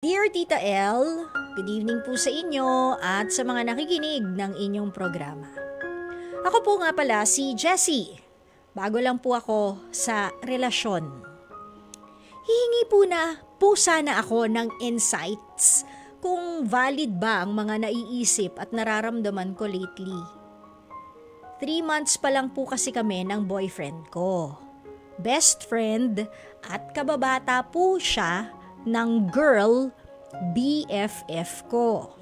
Dear Tita L, good evening po sa inyo at sa mga nakikinig ng inyong programa. Ako po nga pala si Jessie. Bago lang po ako sa relasyon. Hihingi po sana ako ng insights kung valid ba ang mga naiisip at nararamdaman ko lately. 3 months pa lang po kasi kami ng boyfriend ko. Best friend at kababata po siya ng girl BFF ko.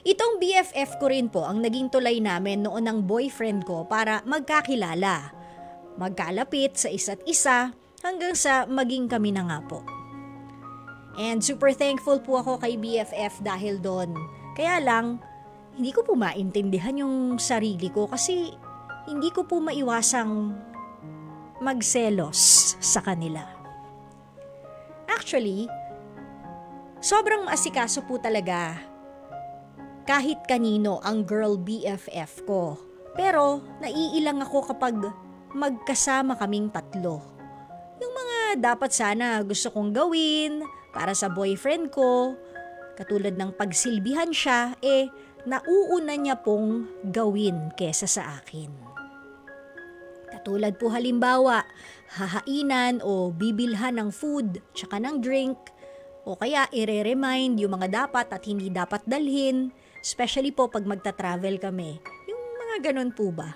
Itong BFF ko rin po ang naging tulay namin noon ng boyfriend ko para magkakilala, magkalapit sa isa't isa hanggang sa maging kami na nga po. And super thankful po ako kay BFF dahil doon. Kaya lang, hindi ko po maintindihan yung sarili ko kasi hindi ko po maiwasang magselos sa kanila. Actually, sobrang maasikaso po talaga kahit kanino ang girl BFF ko. Pero naiilang ako kapag magkasama kaming tatlo. Yung mga dapat sana gusto kong gawin para sa boyfriend ko, katulad ng pagsilbihan siya, nauuna niya pong gawin kesa sa akin. Katulad po halimbawa, hahainan o bibilhan ng food tsaka ng drink o kaya i-remind yung mga dapat at hindi dapat dalhin, especially po pag magta-travel kami. Yung mga ganun po ba?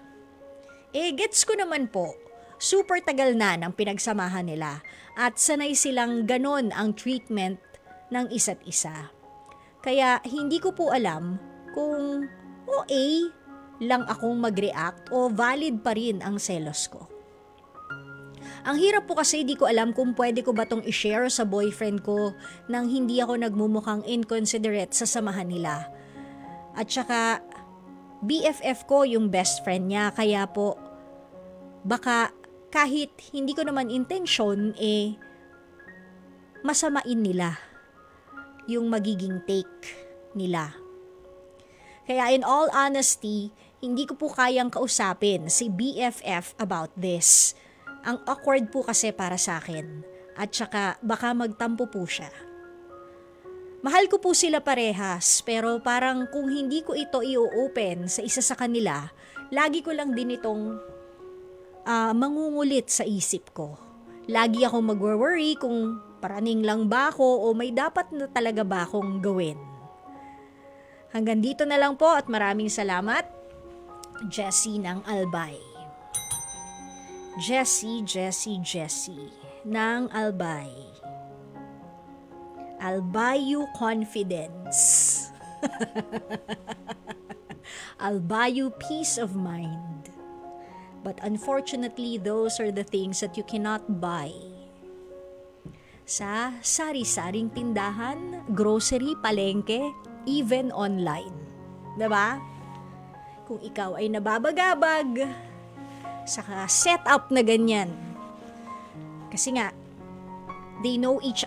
Gets ko naman po, super tagal na ng pinagsamahan nila at sanay silang ganun ang treatment ng isa't isa. Kaya hindi ko po alam kung OA lang akong mag-react o valid pa rin ang selos ko. Ang hirap po kasi di ko alam kung pwede ko ba tong i-share sa boyfriend ko nang hindi ako nagmumukhang inconsiderate sa samahan nila. At saka BFF ko yung best friend niya kaya po baka kahit hindi ko naman intensyon masamain nila yung magiging take nila. Kaya in all honesty, hindi ko po kayang kausapin si BFF about this. Ang awkward po kasi para sa akin. At saka baka magtampo po siya. Mahal ko po sila parehas, pero parang kung hindi ko ito i-open sa isa sa kanila, lagi ko lang din itong mangungulit sa isip ko. Lagi akong mag-worry kung paraning lang ba ako o may dapat na talaga ba akong gawin. Hanggang dito na lang po at maraming salamat, Jessie ng Albay. Jessie ng Albay. Albayu Confidence. Albayu Peace of Mind. But unfortunately, those are the things that you cannot buy sa sari-saring tindahan, grocery, palengke, even online. Diba? Kung ikaw ay nababagabag sa setup na ganyan. Kasi nga, they know each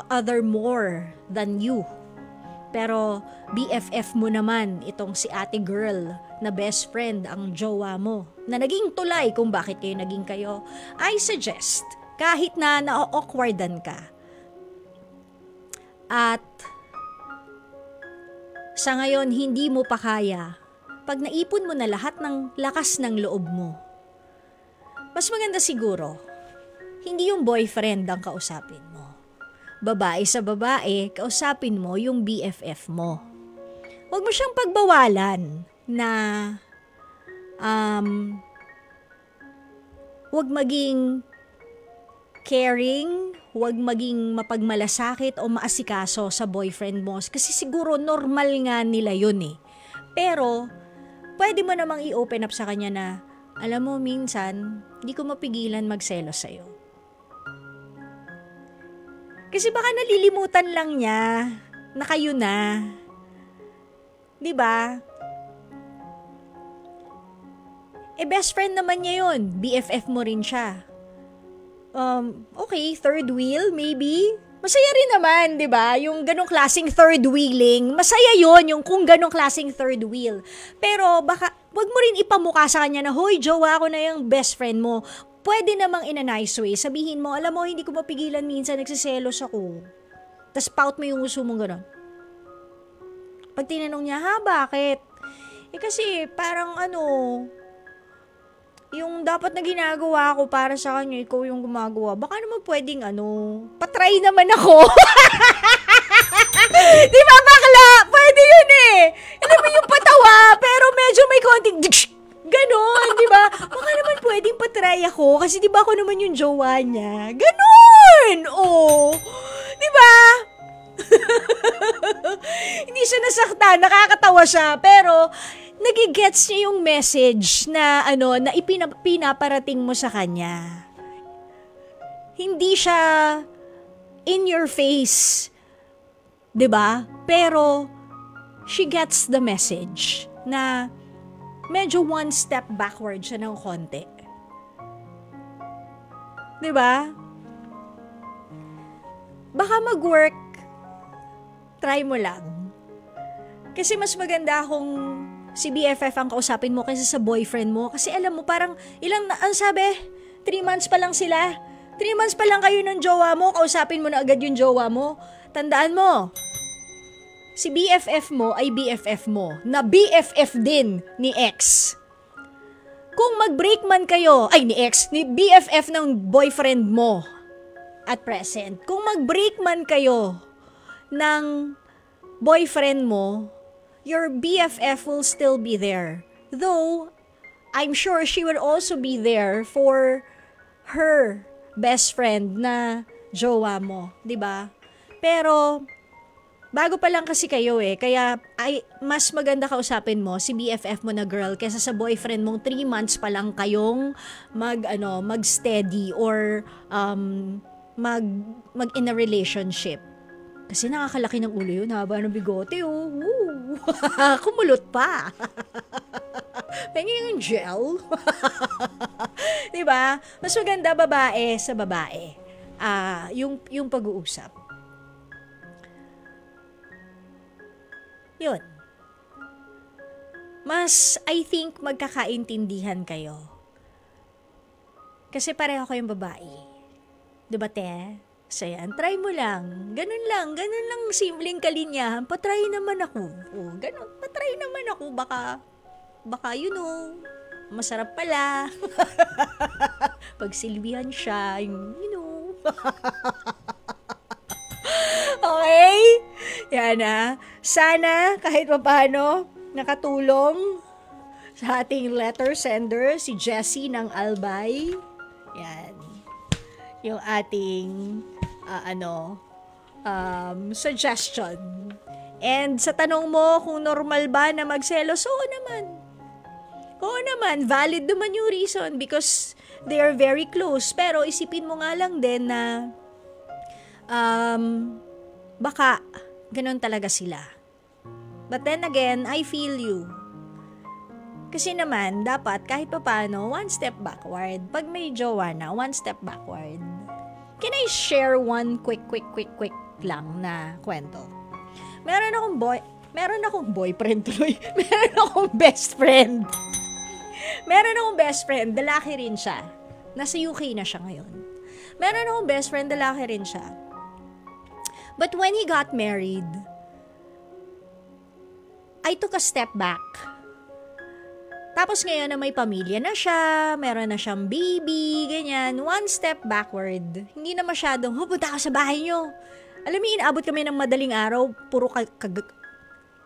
other more than you. Pero BFF mo naman itong si ate girl na best friend ang jowa mo na naging tulay kung bakit kayo naging kayo. I suggest, kahit na na-awkwardan ka at sa ngayon, hindi mo pa kaya. Pag naipon mo na lahat ng lakas ng loob mo, mas maganda siguro, hindi yung boyfriend ang kausapin mo. Babae sa babae, kausapin mo yung BFF mo. Huwag mo siyang pagbawalan na huwag maging caring, huwag maging mapagmalasakit o maasikaso sa boyfriend mo. Kasi siguro normal nga nila yun Pero, pwede mo namang i-open up sa kanya na, alam mo minsan, hindi ko mapigilan magselos sa'yo. Kasi baka nalilimutan lang niya na kayo na. 'Di ba? Best friend naman niya yun. BFF mo rin siya. Okay, third wheel, maybe. Masaya rin naman, di ba? Yung ganong klaseng third wheeling, masaya yon yung kung ganong klaseng third wheel. Pero baka, wag mo rin ipamukha sa kanya na, hoy, jowa ko na yung best friend mo. Pwede namang in a nice way. Sabihin mo, alam mo, hindi ko mapigilan minsan, nagsiselos ako. Tas pout mo yung uso mo gano'n. Pag tinanong niya, ha, bakit? Kasi parang yung dapat na ginagawa ko para sa kanya, ikaw yung gumagawa. Baka naman pwedeng patry naman ako. Di ba bakla? Pwede yun eh. Alam mo yung patawa, pero medyo may konting ganon, di ba? Baka naman pwedeng patry ako kasi di ba ako naman yung jowa niya. Ganon! Oh. Di ba? Hindi siya nasaktan, nakakatawa siya, pero nagigets niya yung message na na pinaparating mo sa kanya. Hindi siya in your face, 'di ba? Pero she gets the message na medyo one step backward siya ng konti. 'Di ba? Baka mag-work, try mo lang. Kasi mas maganda kung si BFF ang kausapin mo kaysa sa boyfriend mo. Kasi alam mo, parang ang sabi, 3 months pa lang sila. 3 months pa lang kayo ng jowa mo, kausapin mo na agad yung jowa mo. Tandaan mo, si BFF mo ay BFF mo, na BFF din ni ex. Kung mag-break man kayo, ni BFF ng boyfriend mo at present, kung mag-break man kayo ng boyfriend mo, your BFF will still be there. Though, I'm sure she will also be there for her best friend na jowa mo, 'di ba? Pero bago pa lang kasi kayo kaya mas maganda kausapin mo si BFF mo na girl kaysa sa boyfriend mong 3 months pa lang kayong mag-steady or mag in a relationship. Kasi nakakalaki ng ulo yun, haba ng bigote, kumulot pa. Pengin yung gel. Diba? Mas maganda babae sa babae. Yung pag-uusap. Yun. Mas, I think, magkakaintindihan kayo. Kasi pareho kayong babae. Diba, te? So yan, try mo lang. Ganun lang simpleng kalinyahan. Patry naman ako. Ganun, patry naman ako. Baka masarap pala. Pagsilbihan siya, Okay? Yan sana, kahit paano, nakatulong sa ating letter sender, si Jessie ng Albay. Yan. Yung ating suggestion. And sa tanong mo kung normal ba na magselos, oo naman, valid naman yung reason because they are very close. Pero isipin mo nga lang din na baka ganun talaga sila. But then again, I feel you. Kasi naman, dapat kahit papaano, one step backward. Pag may jowa na, one step backward. Can I share one quick lang na kwento? Meron akong boyfriend tuloy. Meron akong best friend. Lalaki rin siya. Nasa UK na siya ngayon. Meron akong best friend, lalaki rin siya. But when he got married, I took a step back. Tapos ngayon na may pamilya na siya, meron na siyang baby, ganyan, one step backward. Hindi na masyadong, punta ka sa bahay nyo. Alam mo, inaabot kami ng madaling araw, puro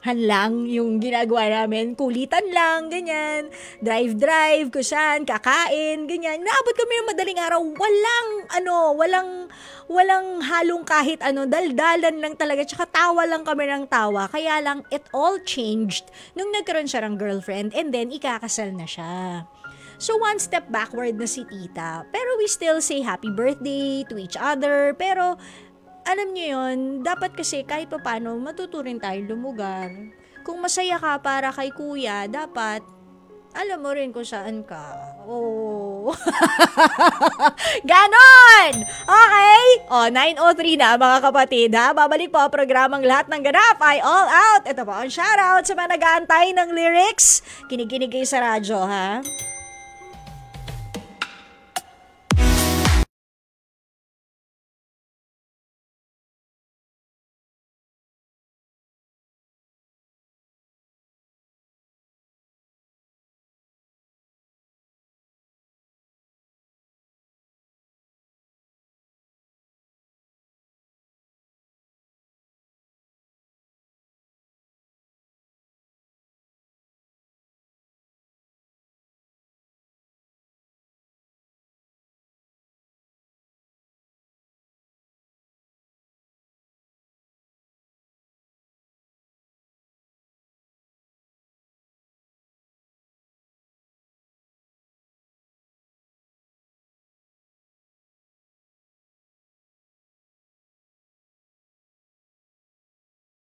lang yung ginagawa namin. Kulitan lang, ganyan. Drive, kusan, kakain, ganyan. Inaabot kami ng madaling araw, walang halong kahit daldalan lang talaga, tsaka tawa lang kami ng tawa. Kaya lang, it all changed nung nagkaroon siya ng girlfriend and then ikakasal na siya. So, one step backward na si tita. Pero we still say happy birthday to each other. Pero, alam niyo yun, dapat kasi kahit pa paano, matuturin tayong lumugar. Kung masaya ka para kay kuya, dapat, alam mo rin kung saan ka. Oh. Ganon! Okay? 9:03 na mga kapatid ha. Babalik po ang programang Lahat ng Ganap ay All Out. Ito po ang shoutout sa mga nag-aantay ng lyrics. Kinig-kinig kayo sa radyo ha.